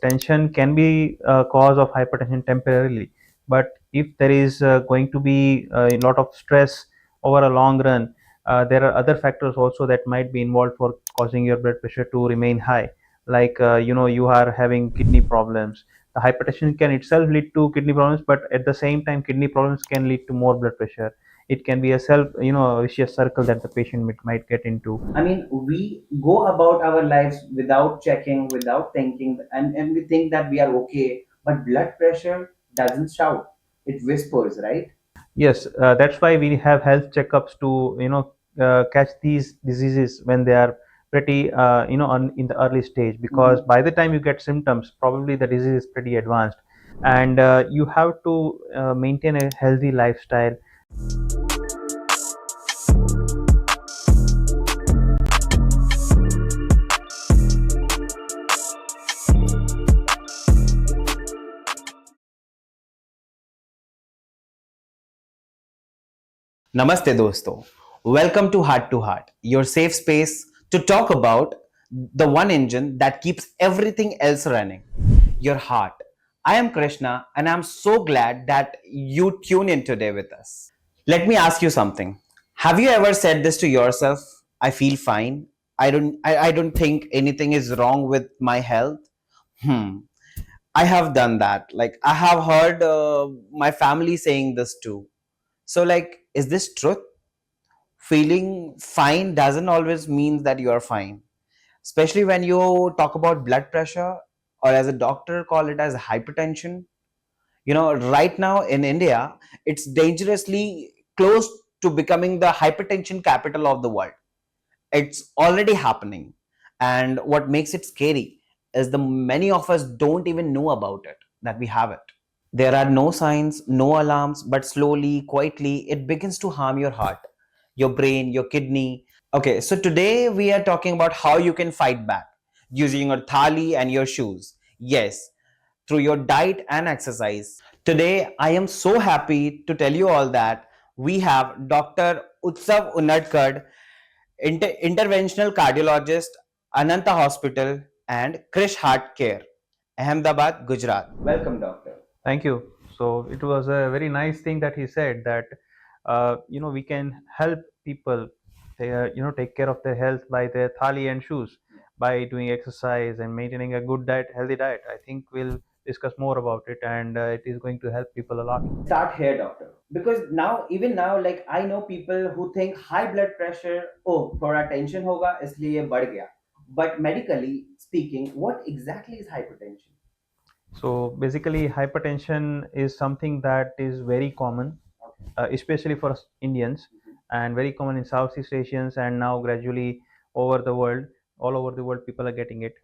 Tension can be a cause of hypertension temporarily, but if there is going to be a lot of stress over a long run, there are other factors also that might be involved for causing your blood pressure to remain high. Like you are having kidney problems. The hypertension can itself lead to kidney problems, but at the same time, kidney problems can lead to more blood pressure. It can be a vicious circle that the patient might get into. I mean, we go about our lives without checking, without thinking, and we think that we are okay. But blood pressure doesn't shout, it whispers, right? Yes, that's why we have health checkups to catch these diseases when they are pretty in the early stage, because by the time you get symptoms, probably the disease is pretty advanced, and you have to maintain a healthy lifestyle. Namaste dosto. Welcome to Heart, your safe space to talk about the one engine that keeps everything else running, your heart. I am Krishna and I'm so glad that you tune in today with us. Let me ask you something. Have you ever said this to yourself? I feel fine. I don't think anything is wrong with my health. Hmm. I have done that. Like I have heard my family saying this too. So like is this truth? Feeling fine doesn't always mean that you are fine, especially when you talk about blood pressure, or as a doctor call it as hypertension. Right now in India, it's dangerously close to becoming the hypertension capital of the world. It's already happening, and what makes it scary is the many of us don't even know about it, that we have it. There are no signs, no alarms, but slowly, quietly, it begins to harm your heart, your brain, your kidney. Okay, so today we are talking about how you can fight back using your thali and your shoes. Yes, through your diet and exercise. Today, I am so happy to tell you all that we have Dr. Utsav Undkat, interventional cardiologist, Ananta Hospital, and Krish Heart Care, Ahmedabad, Gujarat. Welcome, doctor. Thank you. So it was a very nice thing that he said, that we can help people take care of their health by their thali and shoes, by doing exercise and maintaining a good diet, healthy diet. I think we'll discuss more about it, and it is going to help people a lot. Start here, doctor. Because now, even now, like I know people who think high blood pressure, oh, थोड़ा tension होगा इसलिए बढ़ गया. But medically speaking, what exactly is hypertension? So basically, hypertension is something that is very common, especially for us Indians, and very common in Southeast Asians, and now gradually over the world, all over the world, people are getting it.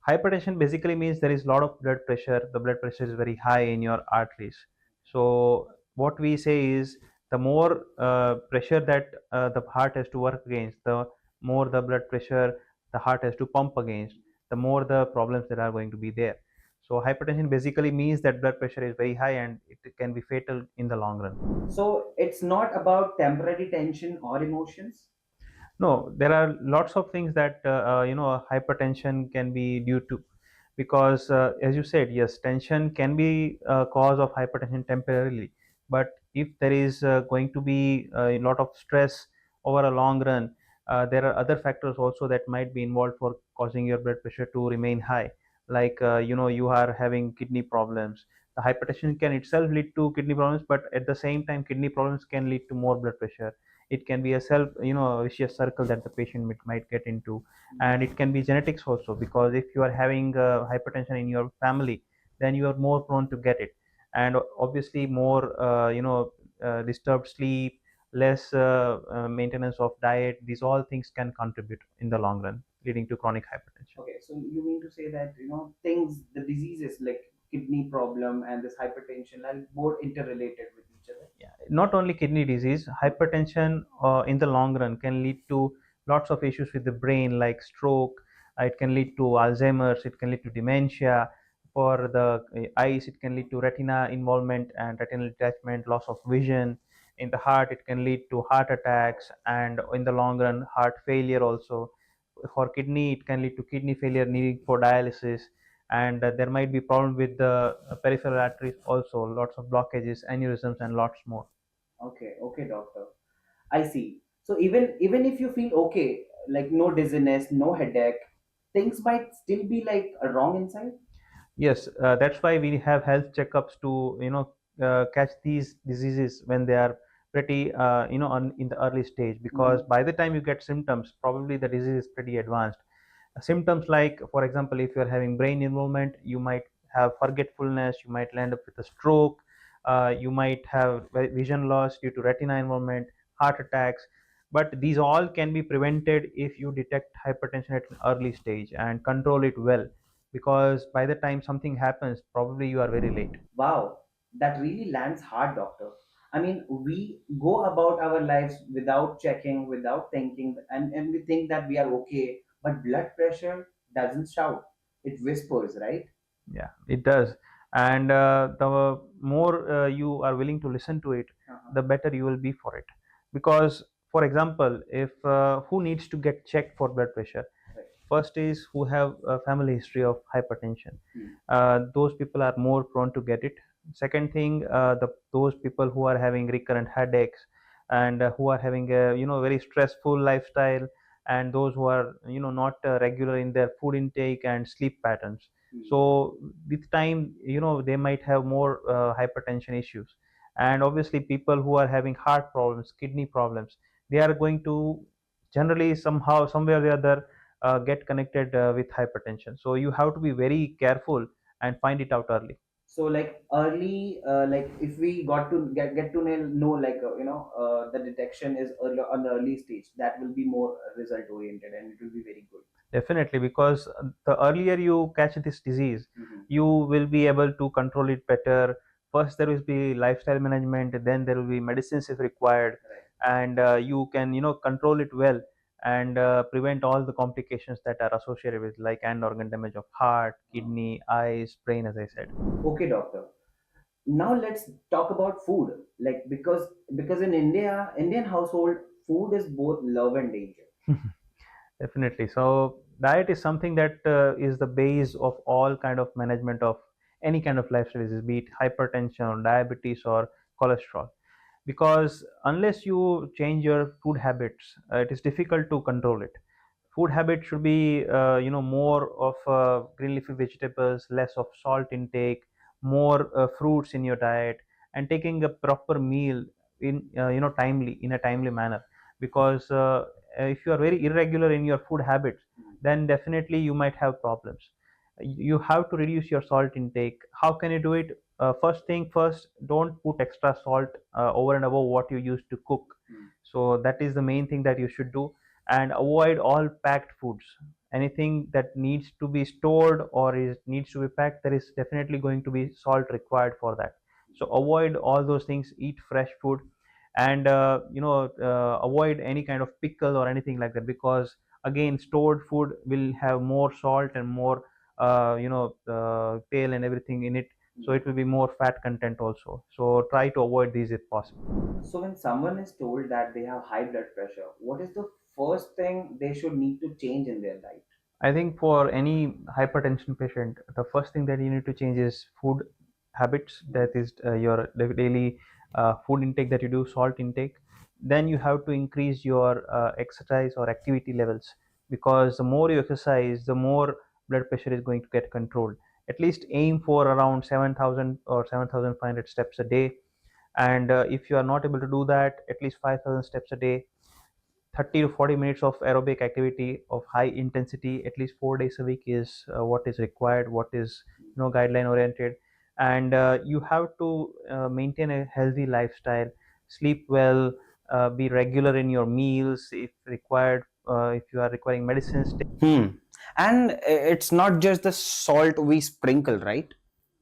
Hypertension basically means there is a lot of blood pressure. The blood pressure is very high in your arteries. So what we say is, the more pressure that the heart has to work against, the more the blood pressure the heart has to pump against, the more the problems that are going to be there. So hypertension basically means that blood pressure is very high, and it can be fatal in the long run. So it's not about temporary tension or emotions. No, there are lots of things that hypertension can be due to, because as you said, yes, tension can be a cause of hypertension temporarily, but if there is going to be a lot of stress over a long run, there are other factors also that might be involved for causing your blood pressure to remain high. Like you are having kidney problems. The hypertension can itself lead to kidney problems, but at the same time, kidney problems can lead to more blood pressure. It can be a vicious circle that the patient might get into, and it can be genetics also, because if you are having hypertension in your family, then you are more prone to get it. And obviously more disturbed sleep, less maintenance of diet, these all things can contribute in the long run, leading to chronic hypertension. Okay, so you mean to say that things, the diseases like kidney problem and this hypertension are more interrelated with each other? Yeah, not only kidney disease, hypertension in the long run can lead to lots of issues with the brain, like stroke. It can lead to Alzheimer's. It can lead to dementia. For the eyes, it can lead to retina involvement and retinal detachment, loss of vision. In the heart, it can lead to heart attacks, and in the long run, heart failure also. For kidney, it can lead to kidney failure, needing for dialysis. and there might be problem with the peripheral arteries also, lots of blockages, aneurysms, and lots more. Okay, doctor. I see. So even if you feel okay, like no dizziness, no headache, things might still be like wrong inside. Yes, that's why we have health checkups to catch these diseases when they are pretty in the early stage, because Mhm. by the time you get symptoms, probably the disease is pretty advanced. Symptoms like, for example, if you're having brain involvement, you might have forgetfulness, you might land up with a stroke, you might have vision loss due to retina involvement, heart attacks. But these all can be prevented if you detect hypertension at an early stage and control it well, because by the time something happens, probably you are very late. Wow, that really lands hard, doctor. I mean, we go about our lives without checking, without thinking, and we think that we are okay. But blood pressure doesn't shout; it whispers, right? Yeah, it does. And the more you are willing to listen to it, Uh-huh. the better you will be for it. Because, for example, if who needs to get checked for blood pressure? Right. First is who have a family history of hypertension. Hmm. Those people are more prone to get it. Second thing, those people who are having recurrent headaches, and who are having a very stressful lifestyle, and those who are not regular in their food intake and sleep patterns. Hmm. So with time, they might have more hypertension issues. And obviously people who are having heart problems, kidney problems, they are going to generally somehow, somewhere or the other, get connected with hypertension. So you have to be very careful and find it out early. So like early, like if we got to get to know like the detection is early on the early stage, that will be more result oriented and it will be very good. Definitely, because the earlier you catch this disease, Hmm. you will be able to control it better. First, there will be lifestyle management, then there will be medicines if required, Right. and you can control it well, and prevent all the complications that are associated with, like end organ damage of heart, kidney, eyes, brain, as I said. Okay, doctor. Now let's talk about food. Like because in Indian household, food is both love and danger. Definitely. So diet is something that is the base of all kind of management of any kind of lifestyle disease, be it hypertension or diabetes or cholesterol. Because unless you change your food habits, it is difficult to control it. Food habits should be more of green leafy vegetables, less of salt intake, more fruits in your diet, and taking a proper meal in a timely manner. Because if you are very irregular in your food habits, then definitely you might have problems. You have to reduce your salt intake. How can you do it? First thing first, don't put extra salt over and above what you used to cook. Hmm. So that is the main thing that you should do. And avoid all packed foods. Anything that needs to be stored or is needs to be packed, there is definitely going to be salt required for that. So avoid all those things, eat fresh food. And avoid any kind of pickle or anything like that, because again, stored food will have more salt and more tail and everything in it. So Yeah. it will be more fat content also. So try to avoid these if possible. So when someone is told that they have high blood pressure, what is the first thing they should need to change in their diet? I think for any hypertension patient, the first thing that you need to change is food habits. That is your daily food intake that you do, salt intake. Then you have to increase your exercise or activity levels, because the more you exercise, the more blood pressure is going to get controlled. At least aim for around 7,000 or 7,500 steps a day. And if you are not able to do that, at least 5,000 steps a day. 30 to 40 minutes of aerobic activity of high intensity at least 4 days a week is what is required, what is guideline oriented. And you have to maintain a healthy lifestyle, sleep well, be regular in your meals if required. If you are requiring medicines. Hmm. And it's not just the salt we sprinkle, right?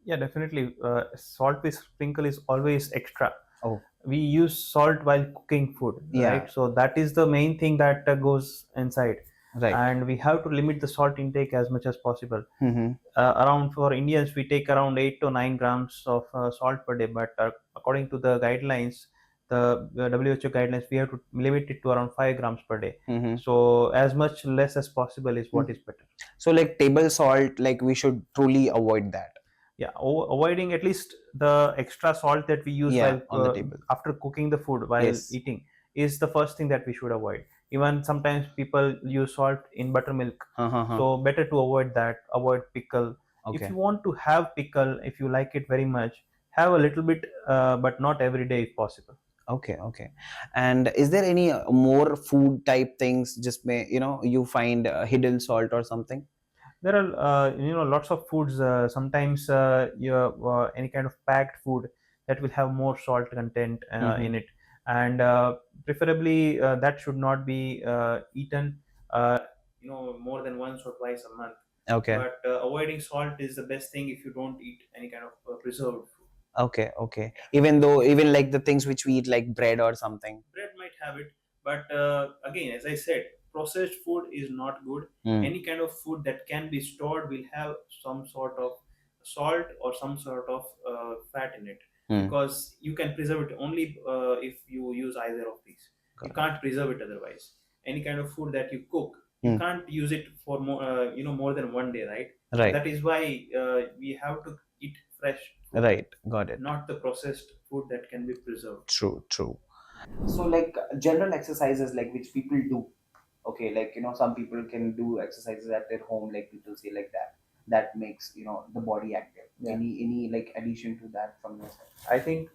Yeah, definitely. Salt with sprinkle is always extra. Oh, We use salt while cooking food, yeah, right? So that is the main thing that goes inside. right. And we have to limit the salt intake as much as possible. Mm-hmm. Around, for Indians, we take around 8 to 9 grams of salt per day, but according to the guidelines, the WHO guidelines, we have to limit it to around 5 grams per day. Mm-hmm. So as much less as possible is what is better. So like table salt, like we should truly avoid that. Yeah, avoiding at least the extra salt that we use Yeah, while on the table. after cooking the food while Yes. eating is the first thing that we should avoid. Even sometimes people use salt in buttermilk, Uh-huh. so better to avoid that. Avoid pickle. If Okay. you want to have pickle, if you like it very much, have a little bit, but not every day if possible. Okay, okay. And is there any more food type things just may, you find hidden salt or something? There are lots of foods, sometimes any kind of packed food that will have more salt content Mm-hmm. in it, and preferably that should not be eaten more than once or twice a month. Okay. But avoiding salt is the best thing if you don't eat any kind of preserved food. Okay, okay. Even though, even like the things which we eat, like bread or something. Bread might have it, but again, as I said, processed food is not good. Mm. Any kind of food that can be stored will have some sort of salt or some sort of fat in it, Mm. because you can preserve it only if you use either of these. You Correct. can't preserve it otherwise. Any kind of food that you cook, you Mm. can't use it for more than one day, right? Right, That is why we have to eat fresh food, right. Got it. not the processed food that can be preserved. True, true. So like general exercises like which people do. Okay, like some people can do exercises at their home, like people say like that makes the body active. Yeah. Any like addition to that from your side? I think,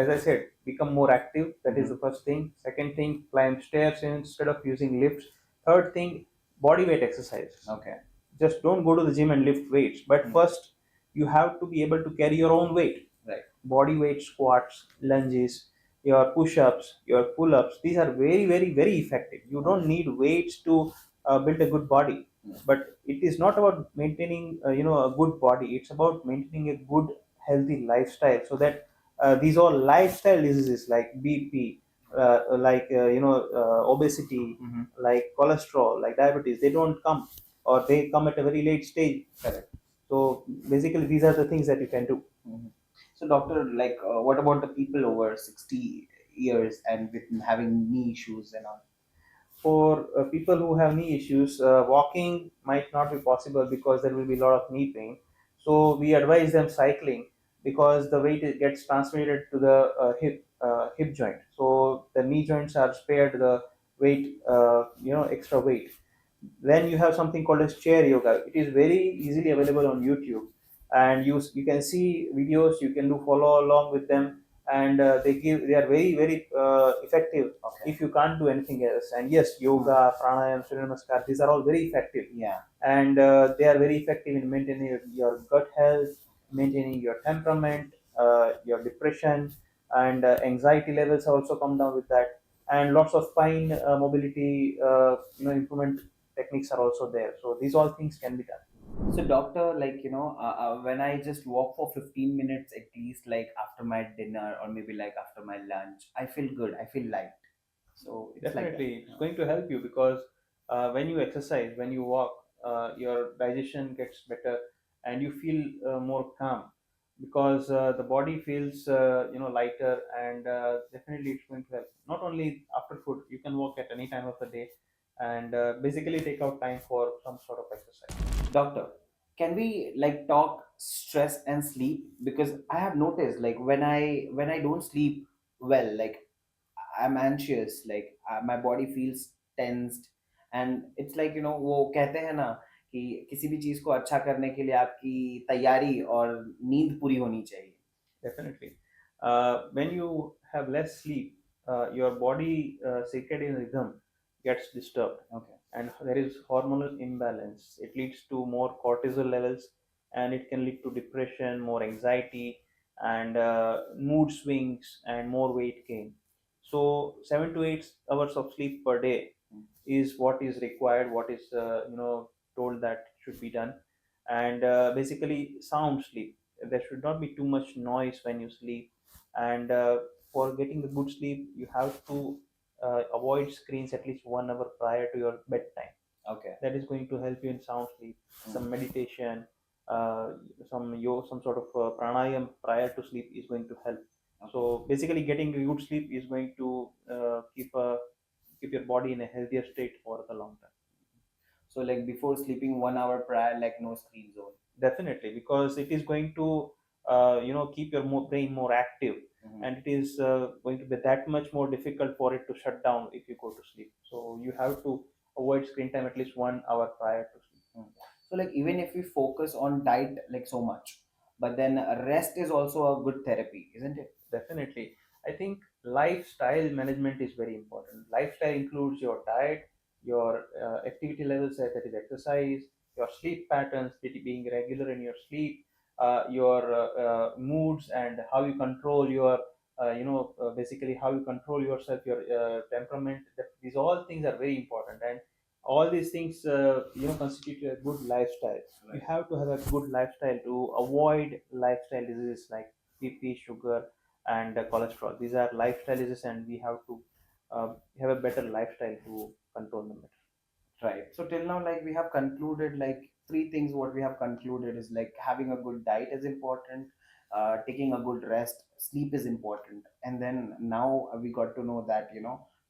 as I said, become more active. That is the first thing. Second thing, climb stairs instead of using lifts. Third thing, body weight exercise. Okay. Just don't go to the gym and lift weights. But first, you have to be able to carry your own weight. Right. Body weight squats, lunges, your push-ups, your pull-ups. These are very, very, very effective. You don't need weights to build a good body. But it is not about maintaining, a good body. It's about maintaining a good, healthy lifestyle. So that these all lifestyle diseases like BP, like obesity, like cholesterol, like diabetes, they don't come, or they come at a very late stage. Correct. So basically, these are the things that you can do. So doctor, like what about the people over 60 years and with having knee issues and all? For people who have knee issues, walking might not be possible because there will be a lot of knee pain. So we advise them cycling, because the weight gets transmitted to the hip joint. So the knee joints are spared the weight, extra weight. Then you have something called as chair yoga. It is very easily available on YouTube, and you can see videos. You can do follow along with them, and they are very, very effective. Okay. If you can't do anything else. And yes, yoga, pranayam, surya namaskar, these are all very effective. Yeah. And they are very effective in maintaining your gut health, maintaining your temperament, your depression, and anxiety levels also come down with that. And lots of spine mobility, improvement techniques are also there. So these all things can be done. So doctor, like when I just walk for 15 minutes at least, like after my dinner or maybe like after my lunch, I feel good. I feel light. So it's Definitely, it's like going to help you, because when you exercise, when you walk, your digestion gets better, and you feel more calm, because the body feels lighter, and definitely it's going to help. Not only after food, you can walk at any time of the day, and basically take out time for some sort of exercise. doctor, can we like talk stress and sleep? Because I have noticed like when I don't sleep well, like I'm anxious, like my body feels tensed, and it's like वो कहते हैं ना कि किसी भी चीज को अच्छा करने के लिए आपकी तैयारी और नींद पूरी होनी चाहिए. Definitely. When you have less sleep, your body circadian rhythm gets disturbed, Okay. and there is hormonal imbalance. It leads to more cortisol levels, and it can lead to depression, more anxiety, and mood swings, and more weight gain. So 7 to 8 hours of sleep per day is what is required, what is told that should be done. And basically sound sleep. There should not be too much noise when you sleep. And for getting a good sleep, you have to avoid screens at least 1 hour prior to your bedtime. Okay. That is going to help you in sound sleep. Some meditation, some sort of pranayam prior to sleep is going to help. Okay. So basically, getting a good sleep is going to keep your body in a healthier state for the long term. So like before sleeping 1 hour prior, like no screen zone. Definitely, because it is going to keep your brain more active, and it is going to be that much more difficult for it to shut down if you go to sleep. So you have to avoid screen time at least 1 hour prior to sleep. So like even if we focus on diet like so much, but then rest is also a good therapy, isn't it? Definitely. I think lifestyle management is very important. Lifestyle includes your diet, your activity levels, that is exercise, your sleep patterns, being regular in your sleep, your moods, and how you control your, basically how you control yourself, your temperament. These all things are very important, and all these things, constitute a good lifestyle. Right. You have to have a good lifestyle to avoid lifestyle diseases like BP, sugar, and cholesterol. These are lifestyle diseases, and we have to have a better lifestyle to control them better. Right. So till now, like we have concluded like three things. What we have concluded is like having a good diet is important, taking a good rest, sleep is important, and then now we got to know that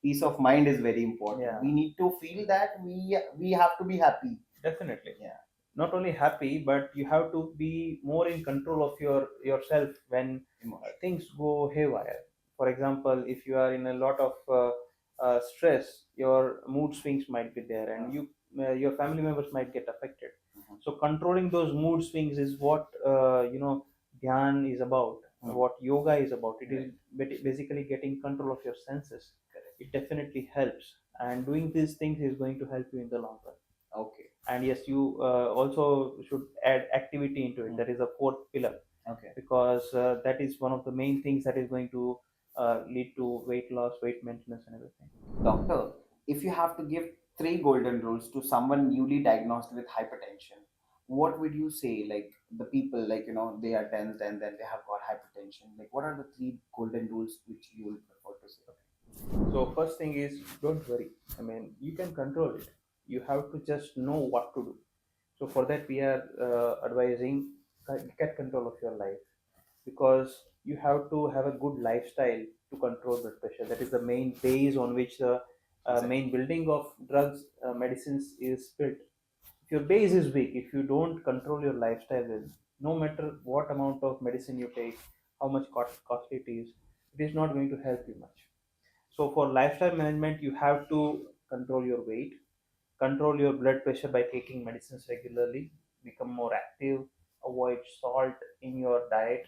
peace of mind is very important. Yeah. We need to feel that we have to be happy. Definitely. Yeah. Not only happy, but you have to be more in control of yourself when things go haywire. For example, if you are in a lot of stress, your mood swings might be there, and your family members might get affected. So controlling those mood swings is what dhyan is about, what yoga is about. It is basically getting control of your senses. It definitely helps, and doing these things is going to help you in the long run. Okay. And yes, you also should add activity into it. That is a fourth pillar. Okay. Because that is one of the main things that is going to lead to weight loss, weight maintenance, and everything. Doctor, if you have to give three golden rules to someone newly diagnosed with hypertension, what would you say? Like the people, like they are tensed and then they have got hypertension. Like, what are the three golden rules which you will prefer to say? So first thing is, don't worry. I mean, you can control it. You have to just know what to do. So for that, we are advising, get control of your life, because you have to have a good lifestyle to control blood pressure. That is the main base on which the main building of drugs, medicines is built. If your base is weak, if you don't control your lifestyle well, no matter what amount of medicine you take, how much costly it is not going to help you much. So for lifestyle management, you have to control your weight, control your blood pressure by taking medicines regularly, become more active, avoid salt in your diet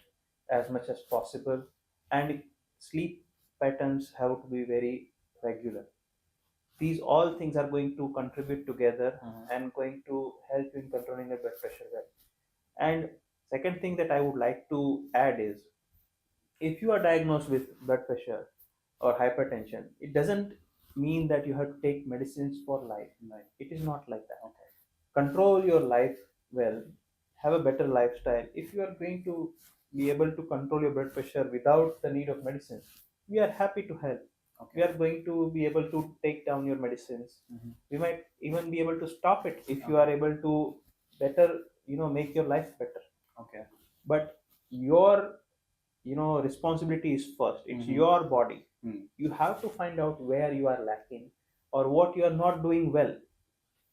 as much as possible, and sleep patterns have to be very regular. These all things are going to contribute together and going to help you in controlling your blood pressure well. And second thing that I would like to add is, if you are diagnosed with blood pressure or hypertension, it doesn't mean that you have to take medicines for life. Right. It is not like that. Okay. Control your life well, have a better lifestyle. If you are going to be able to control your blood pressure without the need of medicines, we are happy to help. Okay. We are going to be able to take down your medicines. We might even be able to stop it if you are able to better, make your life better. Okay. But your responsibility is first. It's your body. You have to find out where you are lacking or what you are not doing well.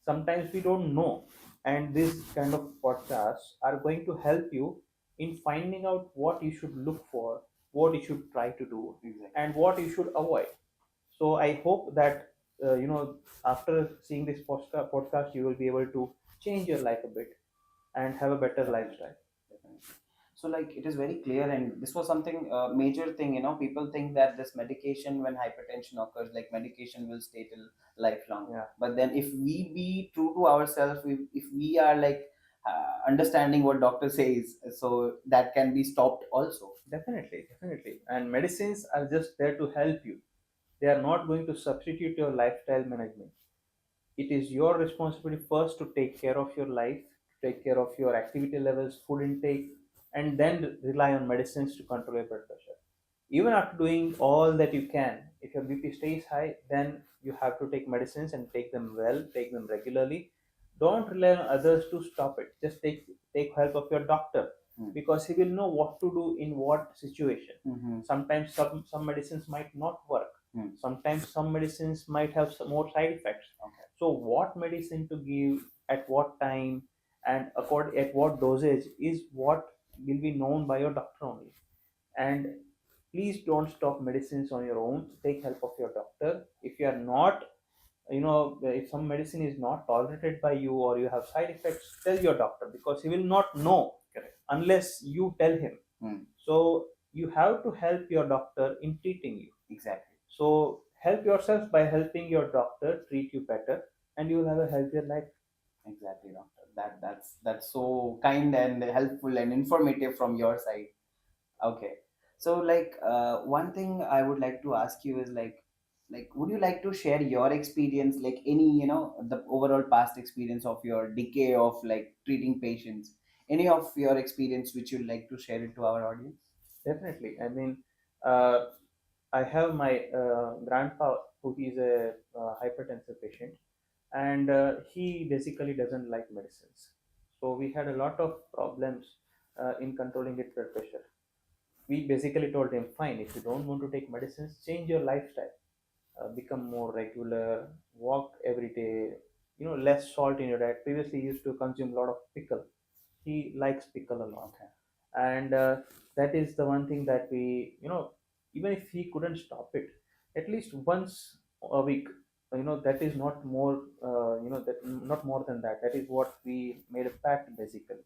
Sometimes we don't know, and this kind of podcasts are going to help you in finding out what you should look for, what you should try to do. Exactly. And what you should avoid. So I hope that after seeing this podcast, you will be able to change your life a bit and have a better lifestyle. So like it is very clear, and this was something major thing. People think that this medication, when hypertension occurs, like medication will stay till lifelong. Yeah. But then if we be true to ourselves, if we are like understanding what doctor says, so that can be stopped also. Definitely. And medicines are just there to help you. They are not going to substitute your lifestyle management. It is your responsibility first to take care of your life, take care of your activity levels, food intake, and then rely on medicines to control your blood pressure. Even after doing all that you can, if your BP stays high, then you have to take medicines and take them well, take them regularly. Don't rely on others to stop it. Just take help of your doctor. because he will know what to do in what situation. Mhm. Sometimes some medicines might not work. Sometimes some medicines might have some more side effects. Okay. So what medicine to give at what time and at what dosage is what will be known by your doctor only. And please don't stop medicines on your own. Take help of your doctor. If you are not, if some medicine is not tolerated by you or you have side effects, tell your doctor, because he will not know. Correct. Unless you tell him. So you have to help your doctor in treating you. Exactly. So help yourself by helping your doctor treat you better, and you will have a healthier life. Exactly, doctor. That's so kind and helpful and informative from your side. Okay. So like one thing I would like to ask you is like would you like to share your experience, like any, the overall past experience of your decade of like treating patients, any of your experience which you'd like to share it to our audience? Definitely. I mean, uh, I have my grandpa who is a hypertensive patient, and he basically doesn't like medicines. So we had a lot of problems in controlling his blood pressure. We basically told him, fine, if you don't want to take medicines, change your lifestyle, become more regular, walk every day, less salt in your diet. Previously, he used to consume a lot of pickle. He likes pickle a lot. Okay. And that is the one thing that we, even if he couldn't stop it, at least once a week, that is not more, that not more than that. That is what we made a pact basically.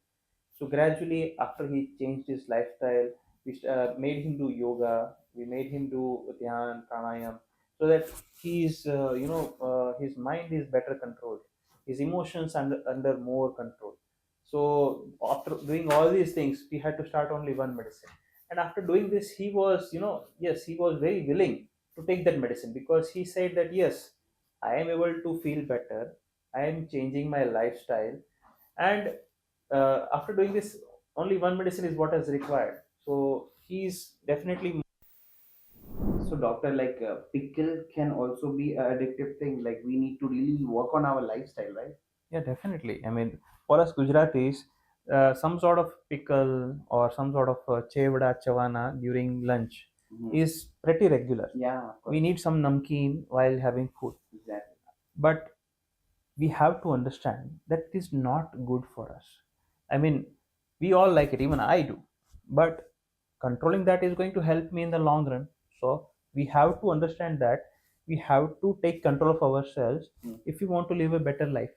So gradually, after he changed his lifestyle, we made him do yoga. We made him do dhyan, pranayam, so that his mind is better controlled, his emotions under more control. So after doing all these things, we had to start only one medicine. And after doing this, he was, yes, he was very willing to take that medicine, because he said that yes, I am able to feel better. I am changing my lifestyle, and after doing this, only one medicine is what is required. So he's definitely. So, doctor, like pickle can also be a addictive thing. Like we need to really work on our lifestyle, right? Yeah, definitely. I mean, for us Gujaratis, some sort of pickle or some sort of chevda chavana during lunch is pretty regular. Yeah, of We course. need some namkeen while having food, Exactly. but we have to understand that it is not good for us. I mean, we all like it, even I do, but controlling that is going to help me in the long run. So we have to understand that we have to take control of ourselves if we want to live a better life.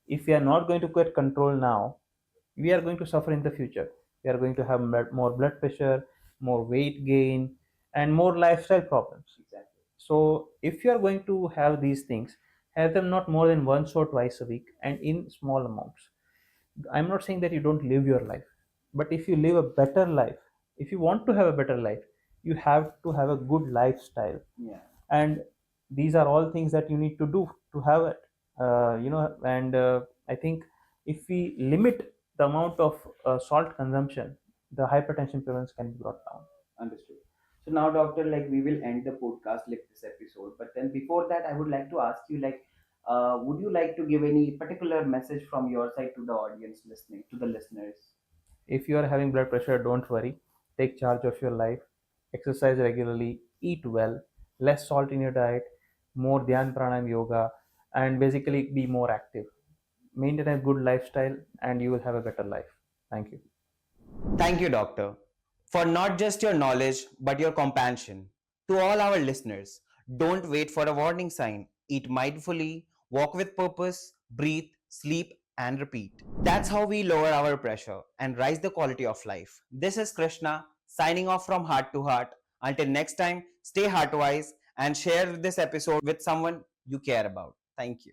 If we are not going to get control now, we are going to suffer in the future. We are going to have more blood pressure, more weight gain, and more lifestyle problems. Exactly. So if you are going to have these things, have them not more than once or twice a week and in small amounts. I'm not saying that you don't live your life, but if you live a better life, if you want to have a better life, you have to have a good lifestyle. Yeah. And these are all things that you need to do to have it. And I think if we limit the amount of salt consumption, the hypertension prevalence can be brought down. Understood. So now, doctor, like we will end the podcast like this episode. But then before that, I would like to ask you, like, would you like to give any particular message from your side to the audience listening, to the listeners? If you are having blood pressure, don't worry. Take charge of your life. Exercise regularly. Eat well. Less salt in your diet. More dhyan, pranayam, yoga, and basically be more active. Maintain a good lifestyle, and you will have a better life. Thank you. Thank you, doctor, for not just your knowledge but your compassion. To all our listeners, don't wait for a warning sign. Eat mindfully, walk with purpose, breathe, sleep, and repeat. That's how we lower our pressure and rise the quality of life. This is Krishna signing off from Heart to Heart. Until next time, stay heartwise and share this episode with someone you care about. Thank you.